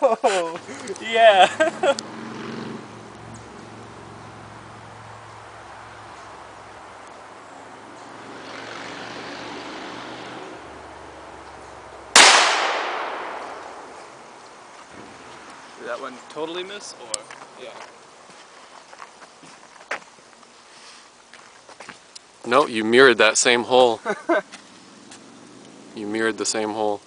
Oh, yeah. Did that one totally miss, or? Yeah. No, you mirrored that same hole. You mirrored the same hole.